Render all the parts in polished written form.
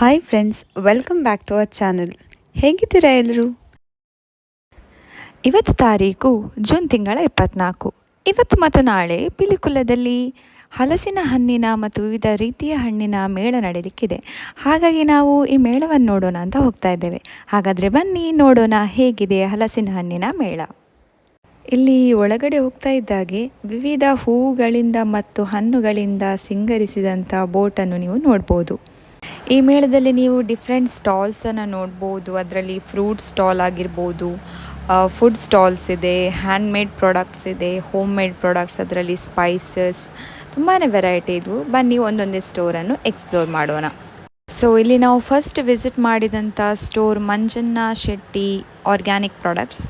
Hi friends, welcome back to our channel. ಹೇಗಿದ್ದೀರಾ ಎಲ್ಲರೂ? ಇವತ್ತು ತಾರೀಕು ಜೂನ್ ತಿಂಗಳ 24. ಇವತ್ತು ಮತ್ತು ನಾಳೆ ಪಿಲಿಕುಲದಲ್ಲಿ ಹಲಸಿನ ಹಣ್ಣಿನ ಮತ್ತು ವಿವಿಧ ರೀತಿಯ ಹಣ್ಣಿನ ಮೇಳ ನಡೆಯಲಿಕ್ಕಿದೆ. ಹಾಗಾಗಿ ನಾವು ಈ ಮೇಳವನ್ನು ನೋಡೋಣ ಅಂತ ಹೋಗ್ತಾ ಇದ್ದೇವೆ. ಹಾಗಾದರೆ ಬನ್ನಿ ನೋಡೋಣ ಹೇಗಿದೆ ಹಲಸಿನ ಹಣ್ಣಿನ ಮೇಳ. ಇಲ್ಲಿ ಒಳಗಡೆ ಹೋಗ್ತಾ ಇದ್ದಾಗೆ ವಿವಿಧ ಹೂವುಗಳಿಂದ ಮತ್ತು ಹಣ್ಣುಗಳಿಂದ ಸಿಂಗರಿಸಿದಂಥ ಬೋಟನ್ನು ನೀವು ನೋಡ್ಬೋದು. ಈ ಮೇಳದಲ್ಲಿ ನೀವು ಡಿಫ್ರೆಂಟ್ ಸ್ಟಾಲ್ಸನ್ನು ನೋಡ್ಬೋದು. ಅದರಲ್ಲಿ ಫ್ರೂಟ್ ಸ್ಟಾಲ್ ಆಗಿರ್ಬೋದು, ಫುಡ್ ಸ್ಟಾಲ್ಸ್ ಇದೆ, ಹ್ಯಾಂಡ್ಮೇಡ್ ಪ್ರಾಡಕ್ಟ್ಸ್ ಇದೆ, ಹೋಮ್ ಮೇಡ್ ಪ್ರಾಡಕ್ಟ್ಸ್, ಅದರಲ್ಲಿ ಸ್ಪೈಸಸ್, ತುಂಬಾ ವೆರೈಟಿ ಇದ್ವು. ಬನ್ನಿ ಒಂದೊಂದೇ ಸ್ಟೋರನ್ನು ಎಕ್ಸ್ಪ್ಲೋರ್ ಮಾಡೋಣ. ಸೊ ಇಲ್ಲಿ ನಾವು ಫಸ್ಟ್ ವಿಸಿಟ್ ಮಾಡಿದಂಥ store Manjanna Shetty organic products.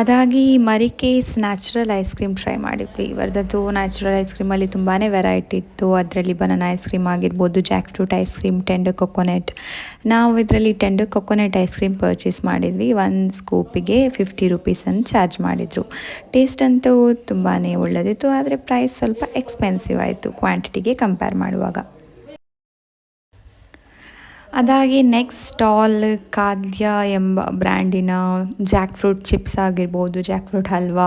ಅದಾಗಿ ಮರಿಕೇಸ್ ನ್ಯಾಚುರಲ್ ಐಸ್ ಕ್ರೀಮ್ ಟ್ರೈ ಮಾಡಿದ್ವಿ. ಇವರದ್ದು ನ್ಯಾಚುರಲ್ ಐಸ್ ಕ್ರೀಮಲ್ಲಿ ತುಂಬಾ ವೆರೈಟಿ ಇತ್ತು. ಅದರಲ್ಲಿ ಬನಾನಾ ಐಸ್ ಕ್ರೀಮ್ ಆಗಿರ್ಬೋದು, jackfruit ice cream, tender coconut. ನಾವು ಇದರಲ್ಲಿ tender coconut ice cream purchase ಮಾಡಿದ್ವಿ. ಒಂದು ಸ್ಕೂಪಿಗೆ 50 ರುಪೀಸನ್ನು ಚಾರ್ಜ್ ಮಾಡಿದರು. ಟೇಸ್ಟ್ ಅಂತೂ ತುಂಬಾ ಒಳ್ಳೆದಿತ್ತು, ಆದರೆ ಪ್ರೈಸ್ ಸ್ವಲ್ಪ ಎಕ್ಸ್ಪೆನ್ಸಿವ್ ಆಯಿತು ಕ್ವಾಂಟಿಟಿಗೆ ಕಂಪೇರ್ ಮಾಡುವಾಗ. ಅದಾಗಿ ನೆಕ್ಸ್ಟ್ ಸ್ಟಾಲ್ ಖಾದ್ಯ ಎಂಬ ಬ್ರ್ಯಾಂಡಿನ ಜಾಕ್ಫ್ರೂಟ್ ಚಿಪ್ಸ್ ಆಗಿರ್ಬೋದು, ಜಾಕ್ಫ್ರೂಟ್ ಹಲ್ವಾ,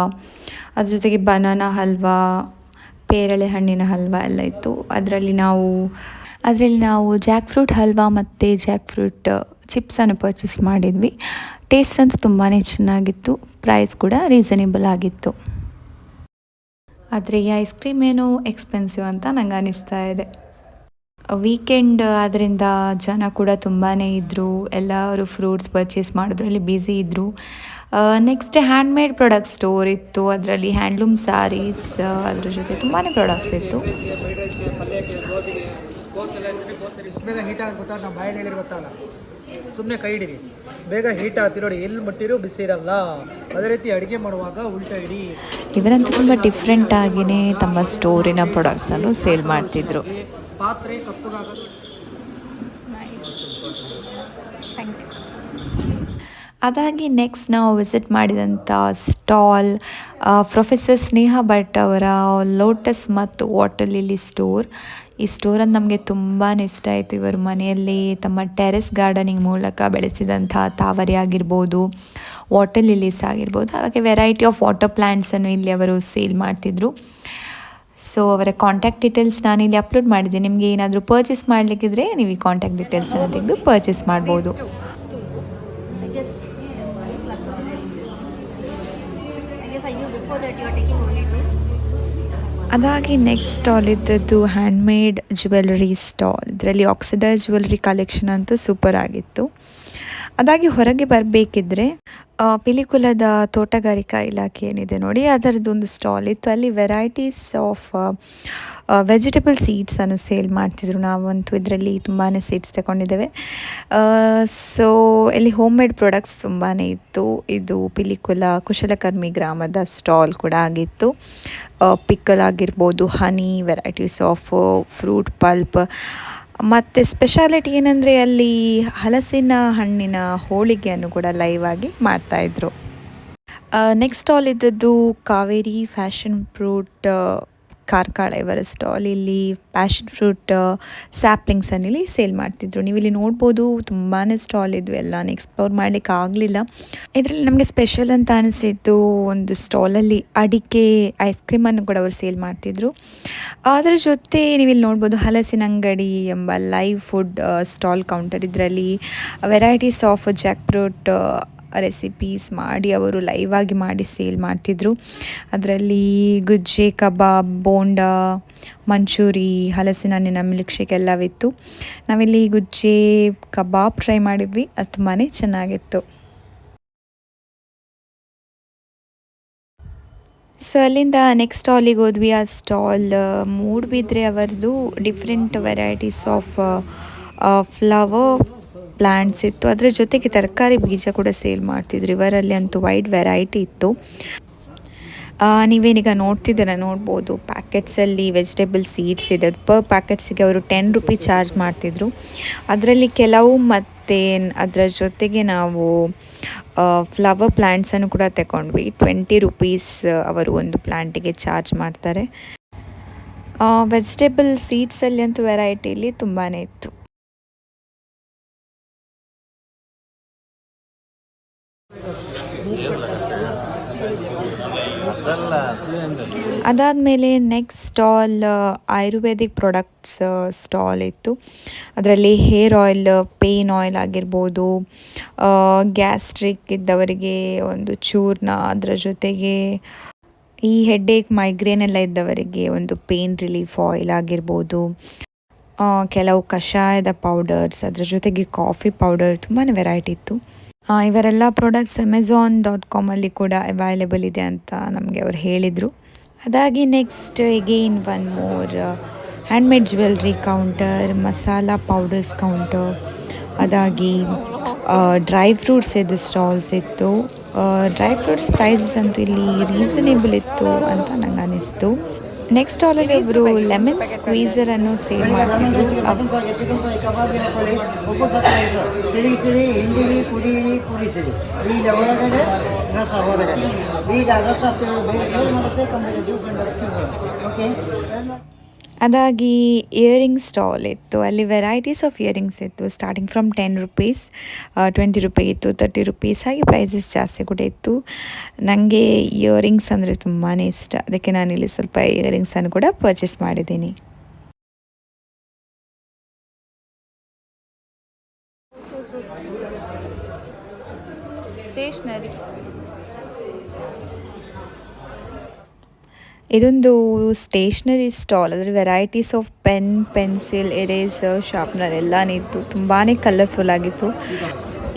ಅದ್ರ ಜೊತೆಗೆ ಬನಾನಾ ಹಲ್ವಾ, ಪೇರಳೆ ಹಣ್ಣಿನ ಹಲ್ವಾ ಎಲ್ಲ ಇತ್ತು. ಅದರಲ್ಲಿ ನಾವು ಜಾಕ್ಫ್ರೂಟ್ ಹಲ್ವಾ ಮತ್ತು ಜಾಕ್ಫ್ರೂಟ್ ಚಿಪ್ಸನ್ನು ಪರ್ಚೇಸ್ ಮಾಡಿದ್ವಿ. ಟೇಸ್ಟ್ ಅಂತೂ ತುಂಬಾ ಚೆನ್ನಾಗಿತ್ತು, ಪ್ರೈಸ್ ಕೂಡ ರೀಸನೇಬಲ್ ಆಗಿತ್ತು. ಆದರೆ ಈ ಐಸ್ ಕ್ರೀಮ್ ಏನೋ ಎಕ್ಸ್ಪೆನ್ಸಿವ್ ಅಂತ ನಂಗೆ ಅನ್ನಿಸ್ತಾ ಇದೆ. ವೀಕೆಂಡ್ ಆದ್ದರಿಂದ ಜನ ಕೂಡ ತುಂಬಾ ಇದ್ದರು. ಎಲ್ಲರೂ ಫ್ರೂಟ್ಸ್ ಪರ್ಚೇಸ್ ಮಾಡೋದ್ರಲ್ಲಿ ಬ್ಯುಸಿ ಇದ್ದರು. ನೆಕ್ಸ್ಟ್ ಹ್ಯಾಂಡ್ಮೇಡ್ ಪ್ರಾಡಕ್ಟ್ ಸ್ಟೋರ್ ಇತ್ತು. ಅದರಲ್ಲಿ ಹ್ಯಾಂಡ್ಲೂಮ್ ಸ್ಯಾರೀಸ್, ಅದ್ರ ಜೊತೆ ತುಂಬಾ ಪ್ರಾಡಕ್ಟ್ಸ್ ಇತ್ತು. ಬೇಗ ಹೀಟ್ ಆಗಿ ಗೊತ್ತಾ, ನಾವು ಬಾಯಲ್ಲಿ ಹೇಳಿರಿ ಗೊತ್ತಲ್ಲ, ಸುಮ್ಮನೆ ಕೈ ಹಿಡಿರಿ, ಬೇಗ ಹೀಟ್ ಆಗ್ತಿ ನೋಡಿ, ಎಲ್ಲಿ ಮಟ್ಟಿರೋ ಬಿಸಿ ಇರಲ್ಲ. ಅದೇ ರೀತಿ ಅಡುಗೆ ಮಾಡುವಾಗ ಉಲ್ಟಾ ಇಡಿ. ಇವರಂತೂ ತುಂಬ ಡಿಫ್ರೆಂಟ್ ಆಗಿಯೇ ತಮ್ಮ ಸ್ಟೋರಿನ ಪ್ರಾಡಕ್ಟ್ಸನ್ನು ಸೇಲ್ ಮಾಡ್ತಿದ್ರು. ಪಾತ್ರೆ ಕಪ್ಪಗಾಗೋದು. ಅದಾಗಿ ನೆಕ್ಸ್ಟ್ ನಾವು ವಿಸಿಟ್ ಮಾಡಿದಂಥ ಸ್ಟಾಲ್ ಪ್ರೊಫೆಸರ್ ಸ್ನೇಹ ಭಟ್ ಅವರ ಲೋಟಸ್ ಮತ್ತು ವಾಟರ್ ಲಿಲಿ ಸ್ಟೋರ್. ಈ ಸ್ಟೋರನ್ನು ನಮಗೆ ತುಂಬಾ ಇಷ್ಟ ಆಯಿತು. ಇವರು ಮನೆಯಲ್ಲಿ ತಮ್ಮ ಟೆರೆಸ್ ಗಾರ್ಡನಿಂಗ್ ಮೂಲಕ ಬೆಳೆಸಿದಂಥ ತಾವರೆ ಆಗಿರ್ಬೋದು, ವಾಟರ್ ಲಿಲೀಸ್ ಆಗಿರ್ಬೋದು, ಹಾಗೆ ವೆರೈಟಿ ಆಫ್ ವಾಟರ್ ಪ್ಲ್ಯಾಂಟ್ಸನ್ನು ಇಲ್ಲಿ ಅವರು ಸೇಲ್ ಮಾಡ್ತಿದ್ರು. ಸೊ ಅವರ ಕಾಂಟ್ಯಾಕ್ಟ್ ಡೀಟೇಲ್ಸ್ ನಾನು ಇಲ್ಲಿ ಅಪ್ಲೋಡ್ ಮಾಡಿದ್ದೀನಿ. ನಿಮಗೆ ಏನಾದರೂ ಪರ್ಚೇಸ್ ಮಾಡಲಿಕ್ಕಿದ್ರೆ ನೀವು ಈ ಕಾಂಟ್ಯಾಕ್ಟ್ ಡೀಟೇಲ್ಸನ್ನು ತೆಗೆದು ಪರ್ಚೇಸ್ ಮಾಡ್ಬೋದು. ಅದಾಗಿ ನೆಕ್ಸ್ಟ್ ಸ್ಟಾಲ್ ಇದ್ದದ್ದು ಹ್ಯಾಂಡ್ಮೇಡ್ ಜ್ಯುವೆಲರಿ ಸ್ಟಾಲ್. ಇದರಲ್ಲಿ ಆಕ್ಸಿಡೈಸ್ ಜ್ಯುವೆಲರಿ ಕಲೆಕ್ಷನ್ ಅಂತೂ ಸೂಪರ್ ಆಗಿತ್ತು. ಅದಾಗಿ ಹೊರಗೆ ಬರಬೇಕಿದ್ರೆ ಪಿಲಿಕುಲದ ತೋಟಗಾರಿಕಾ ಇಲಾಖೆ ಏನಿದೆ ನೋಡಿ, ಅದರದ್ದೊಂದು ಸ್ಟಾಲ್ ಇತ್ತು. ಅಲ್ಲಿ ವೆರೈಟೀಸ್ ಆಫ್ ವೆಜಿಟೇಬಲ್ ಸೀಡ್ಸನ್ನು ಸೇಲ್ ಮಾಡ್ತಿದ್ರು. ನಾವಂತೂ ಇದರಲ್ಲಿ ತುಂಬಾ ಸೀಡ್ಸ್ ತಗೊಂಡಿದ್ದೇವೆ. ಸೊ ಇಲ್ಲಿ ಹೋಮ್ ಮೇಡ್ ಪ್ರಾಡಕ್ಟ್ಸ್ ತುಂಬಾ ಇತ್ತು. ಇದು ಪಿಲಿಕುಲ ಕುಶಲಕರ್ಮಿ ಗ್ರಾಮದ ಸ್ಟಾಲ್ ಕೂಡ ಆಗಿತ್ತು. ಪಿಕ್ಕಲ್ ಆಗಿರ್ಬೋದು, ಹನಿ, ವೆರೈಟೀಸ್ ಆಫ್ ಫ್ರೂಟ್ ಪಲ್ಪ್, ಮತ್ತು ಸ್ಪೆಷಾಲಿಟಿ ಏನಂದರೆ ಅಲ್ಲಿ ಹಲಸಿನ ಹಣ್ಣಿನ ಹೋಳಿಗೆಯನ್ನು ಕೂಡ ಲೈವ್ ಆಗಿ ಮಾಡ್ತಾಯಿದ್ರು. ನೆಕ್ಸ್ಟ್ ಸ್ಟಾಲ್ ಇದ್ದದ್ದು ಕಾವೇರಿ ಫ್ಯಾಷನ್ ಫ್ರೂಟ್ ಕಾರ್ಕಳ ಇವರ ಸ್ಟಾಲ್. ಇಲ್ಲಿ ಪ್ಯಾಷನ್ ಫ್ರೂಟ್ ಸ್ಯಾಪ್ಲಿಂಗ್ಸನ್ನು ಇಲ್ಲಿ ಸೇಲ್ ಮಾಡ್ತಿದ್ರು. ನೀವು ಇಲ್ಲಿ ನೋಡ್ಬೋದು ತುಂಬಾ ಸ್ಟಾಲ್ ಇದ್ವು, ಎಲ್ಲಾನು ಎಕ್ಸ್ಪ್ಲೋರ್ ಮಾಡಲಿಕ್ಕೆ ಆಗಲಿಲ್ಲ. ಇದರಲ್ಲಿ ನಮಗೆ ಸ್ಪೆಷಲ್ ಅಂತ ಅನಿಸಿದ್ದು ಒಂದು ಸ್ಟಾಲಲ್ಲಿ ಅಡಿಕೆ ಐಸ್ ಕ್ರೀಮನ್ನು ಕೂಡ ಅವರು ಸೇಲ್ ಮಾಡ್ತಿದ್ರು. ಅದರ ಜೊತೆ ನೀವು ಇಲ್ಲಿ ನೋಡ್ಬೋದು ಹಲಸಿನ ಅಂಗಡಿ ಎಂಬ ಲೈವ್ ಫುಡ್ ಸ್ಟಾಲ್ ಕೌಂಟರ್. ಇದರಲ್ಲಿ ವೆರೈಟೀಸ್ ಆಫ್ ಜಾಕ್ಫ್ರೂಟ್ ರೆಸಿಪೀಸ್ ಮಾಡಿ ಅವರು ಲೈವ್ ಆಗಿ ಮಾಡಿ ಸೇಲ್ ಮಾಡ್ತಿದ್ರು. ಅದರಲ್ಲಿ ಗುಜ್ಜೆ, ಕಬಾಬ್, ಬೋಂಡಾ, ಮಂಚೂರಿ, ಹಲಸಿನ ಹಣ್ಣಿನ ಮಿಲ್ಕ್ ಶೇಕ್ ಎಲ್ಲವಿತ್ತು. ನಾವಿಲ್ಲಿ ಗುಜ್ಜೆ ಕಬಾಬ್ ಟ್ರೈ ಮಾಡಿದ್ವಿ, ಅದು ತುಂಬಾ ಚೆನ್ನಾಗಿತ್ತು. ಸೊ ಅಲ್ಲಿಂದ ನೆಕ್ಸ್ಟ್ ಸ್ಟಾಲಿಗೆ ಹೋದ್ವಿ. ಆ ಸ್ಟಾಲ್ ಮೂಡ್ಬಿದ್ರೆ ಅವರದು different varieties of flower plants ಇತ್ತು. ಅದರ ಜೊತೆಗೆ ತರಕಾರಿ ಬೀಜ ಕೂಡ ಸೇಲ್ ಮಾಡ್ತಿದ್ರು. ಇವರಲ್ಲಿ ಅಂತೂ ವೈಡ್ ವೆರೈಟಿ ಇತ್ತು. ನೀವೇನೀಗ ನೋಡ್ಬೋದು ಪ್ಯಾಕೆಟ್ಸಲ್ಲಿ ವೆಜಿಟೇಬಲ್ ಸೀಡ್ಸ್ ಇದೆ. ಪರ್ ಪ್ಯಾಕೆಟ್ಸಿಗೆ ಅವರು 10 ರುಪಿ ಚಾರ್ಜ್ ಮಾಡ್ತಿದ್ರು. ಅದರಲ್ಲಿ ಕೆಲವು ಮತ್ತು ಅದರ ಜೊತೆಗೆ ನಾವು ಫ್ಲವರ್ ಪ್ಲ್ಯಾಂಟ್ಸನ್ನು ಕೂಡ ತಗೊಂಡ್ವಿ. 20 ರುಪೀಸ್ ಅವರು ಒಂದು ಪ್ಲ್ಯಾಂಟಿಗೆ ಚಾರ್ಜ್ ಮಾಡ್ತಾರೆ. ವೆಜಿಟೇಬಲ್ ಸೀಡ್ಸಲ್ಲಿ ಅಂತೂ ವೆರೈಟಿಲಿ ತುಂಬಾ ಇತ್ತು. ಅದಾದಮೇಲೆ next stall Ayurvedic products stall ಇತ್ತು. ಅದರಲ್ಲಿ ಹೇರ್ ಆಯಿಲ್, ಪೇನ್ ಆಯಿಲ್ ಆಗಿರ್ಬೋದು, ಗ್ಯಾಸ್ಟ್ರಿಕ್ ಇದ್ದವರಿಗೆ ಒಂದು ಚೂರ್ಣ, ಅದರ ಜೊತೆಗೆ ಈ ಹೆಡ್ಏಕ್, ಮೈಗ್ರೇನ್ ಎಲ್ಲ ಇದ್ದವರಿಗೆ ಒಂದು ಪೇನ್ ರಿಲೀಫ್ ಆಯಿಲ್ ಆಗಿರ್ಬೋದು, ಕೆಲವು ಕಷಾಯದ ಪೌಡರ್ಸ್, ಅದರ ಜೊತೆಗೆ ಕಾಫಿ ಪೌಡರ್, ತುಂಬಾ ವೆರೈಟಿ ಇತ್ತು. ಇವರೆಲ್ಲ ಪ್ರಾಡಕ್ಟ್ಸ್ Amazon.com ಕೂಡ ಅವೈಲೇಬಲ್ ಇದೆ ಅಂತ ನಮಗೆ ಅವ್ರು ಹೇಳಿದರು. ಅದಾಗಿ next again one more handmade jewellery counter, masala powders counter, ಅದಾಗಿ ಡ್ರೈ ಫ್ರೂಟ್ಸ್ ಇದ್ದು ಸ್ಟಾಲ್ಸ್ ಇತ್ತು. ಡ್ರೈ ಫ್ರೂಟ್ಸ್ ಪ್ರೈಸಸ್ ಅಂತೂ ಇಲ್ಲಿ ರೀಸನೇಬಲ್ ಇತ್ತು ಅಂತ ನಂಗೆ ಅನ್ನಿಸ್ತು. ನೆಕ್ಸ್ಟ್ ಸ್ಟಾಲಲ್ಲಿ ಒಬ್ಬರು ಲೆಮನ್ ಸ್ಕ್ವೀಸರನ್ನು ಸೇಲ್ ಮಾಡ್ತಿದ್ರು. ಅದಾಗಿ ಇಯರಿಂಗ್ ಸ್ಟಾಲ್ ಇತ್ತು. ಅಲ್ಲಿ ವೆರೈಟೀಸ್ ಆಫ್ ಇಯರಿಂಗ್ಸ್ ಇತ್ತು. ಸ್ಟಾರ್ಟಿಂಗ್ ಫ್ರಮ್ 10 ರುಪೀಸ್, 20 ರೂಪಾಯಿ ಇತ್ತು, 30 ರುಪೀಸ್, ಹಾಗೆ ಪ್ರೈಸಸ್ ಜಾಸ್ತಿ ಕೂಡ ಇತ್ತು. ನನಗೆ ಇಯರಿಂಗ್ಸ್ ಅಂದರೆ ತುಂಬಾ ಇಷ್ಟ. ಅದಕ್ಕೆ ನಾನಿಲ್ಲಿ ಸ್ವಲ್ಪ ಇಯರಿಂಗ್ಸನ್ನು ಕೂಡ ಪರ್ಚೇಸ್ ಮಾಡಿದ್ದೀನಿ. ಸ್ಟೇಷ್ನರಿ, ಇದೊಂದು ಸ್ಟೇಷ್ನರಿ ಸ್ಟಾಲ್. ಅದರ varieties of pen, pencil, eraser, sharpener ಎಲ್ಲಾನೇ ಇತ್ತು. ತುಂಬಾ ಕಲರ್ಫುಲ್ ಆಗಿತ್ತು.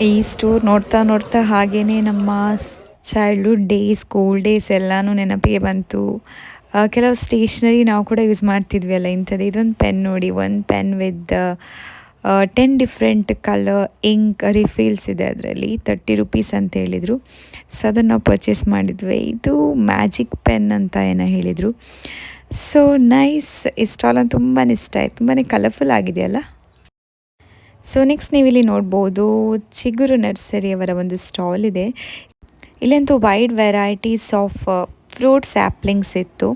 ಈ ಸ್ಟೋರ್ ನೋಡ್ತಾ ನೋಡ್ತಾ ಹಾಗೇ ನಮ್ಮ ಚೈಲ್ಡ್ಹುಡ್ ಡೇಸ್, ಸ್ಕೂಲ್ ಡೇಸ್ ಎಲ್ಲನೂ ನೆನಪಿಗೆ ಬಂತು. ಕೆಲವು ಸ್ಟೇಷ್ನರಿ ನಾವು ಕೂಡ ಯೂಸ್ ಮಾಡ್ತಿದ್ವಿ ಅಲ್ಲ, ಇಂಥದ್ದು. ಇದೊಂದು ಪೆನ್ ನೋಡಿ, ಒಂದು pen with 10 different colour ink refills ಇದೆ. ಅದರಲ್ಲಿ 30 ರುಪೀಸ್ ಅಂತ ಹೇಳಿದರು. ಸೊ ಅದನ್ನು ನಾವು ಪರ್ಚೇಸ್ ಮಾಡಿದ್ವಿ. ಇದು ಮ್ಯಾಜಿಕ್ ಪೆನ್ ಅಂತ ಏನೋ ಹೇಳಿದರು. So nice. ಈ ಸ್ಟಾಲ್ ಅಂತ ತುಂಬಾ ಇಷ್ಟ ಆಯಿತು. ತುಂಬಾ ಕಲರ್ಫುಲ್ ಆಗಿದೆಯಲ್ಲ. ಸೊ ನೆಕ್ಸ್ಟ್ ನೀವಿಲ್ಲಿ ನೋಡ್ಬೋದು, ಚಿಗುರು ನರ್ಸರಿಯವರ ಒಂದು ಸ್ಟಾಲ್ ಇದೆ. ಇಲ್ಲಂತೂ wide varieties of fruit saplings ಇತ್ತು.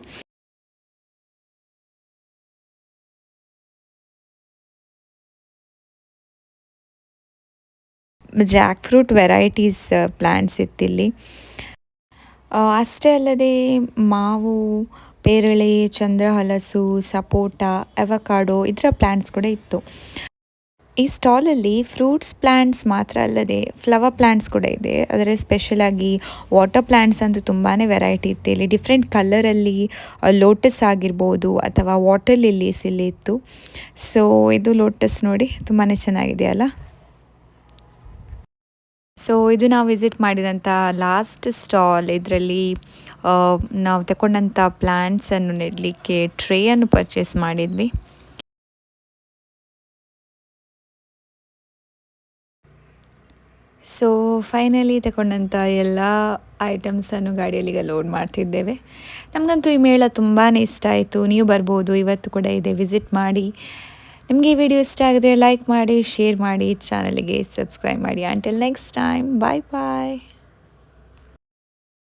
ಜಾಕ್ಫ್ರೂಟ್ ವೆರೈಟೀಸ್ ಪ್ಲ್ಯಾಂಟ್ಸ್ ಇತ್ತಿಲ್ಲಿ. ಅಷ್ಟೇ ಅಲ್ಲದೆ ಮಾವು, ಪೇರಳೆ, ಚಂದ್ರಹಲಸು, ಸಪೋಟ, ಅವಕಾಡೋ ಇದರ ಪ್ಲ್ಯಾಂಟ್ಸ್ ಕೂಡ ಇತ್ತು. ಈ ಸ್ಟಾಲಲ್ಲಿ ಫ್ರೂಟ್ಸ್ ಪ್ಲ್ಯಾಂಟ್ಸ್ ಮಾತ್ರ ಅಲ್ಲದೆ ಫ್ಲವರ್ ಪ್ಲ್ಯಾಂಟ್ಸ್ ಕೂಡ ಇದೆ. ಅದರ ಸ್ಪೆಷಲಾಗಿ ವಾಟರ್ ಪ್ಲ್ಯಾಂಟ್ಸ್ ಅಂತೂ ತುಂಬಾ ವೆರೈಟಿ ಇತ್ತು. ಇಲ್ಲಿ ಡಿಫ್ರೆಂಟ್ ಕಲರಲ್ಲಿ ಲೋಟಸ್ ಆಗಿರ್ಬೋದು ಅಥವಾ ವಾಟರ್ ಲಿಲ್ಲೀಸ್ ಇಲ್ಲಿ ಇತ್ತು. ಸೊ ಇದು ಲೋಟಸ್ ನೋಡಿ, ತುಂಬಾ ಚೆನ್ನಾಗಿದೆ ಅಲ್ಲ. ಸೊ ಇದು ನಾವು ವಿಸಿಟ್ ಮಾಡಿದಂಥ ಲಾಸ್ಟ್ ಸ್ಟಾಲ್. ಇದರಲ್ಲಿ ನಾವು ತಗೊಂಡಂಥ ಪ್ಲ್ಯಾಂಟ್ಸನ್ನು ನೆಡಲಿಕ್ಕೆ ಟ್ರೇಯನ್ನು ಪರ್ಚೇಸ್ ಮಾಡಿದ್ವಿ. ಸೊ ಫೈನಲಿ ತಗೊಂಡಂಥ ಎಲ್ಲ ಐಟಮ್ಸನ್ನು ಗಾಡಿಯಲ್ಲಿಗೆ ಲೋಡ್ ಮಾಡ್ತಿದ್ದೇವೆ. ನಮಗಂತೂ ಈ ಮೇಳ ತುಂಬಾ ಇಷ್ಟ ಆಯಿತು. ನೀವು ಬರ್ಬೋದು, ಇವತ್ತು ಕೂಡ ಇದೆ, ವಿಸಿಟ್ ಮಾಡಿ. ನಿಮಗೆ ಈ ವಿಡಿಯೋ ಇಷ್ಟ ಆಗಿದ್ರೆ ಲೈಕ್ ಮಾಡಿ, ಶೇರ್ ಮಾಡಿ, ಚಾನಲ್ಗೆ ಸಬ್ಸ್ಕ್ರೈಬ್ ಮಾಡಿ. ಅಂಟಿಲ್ ನೆಕ್ಸ್ಟ್ ಟೈಮ್, ಬಾಯ್ ಬಾಯ್.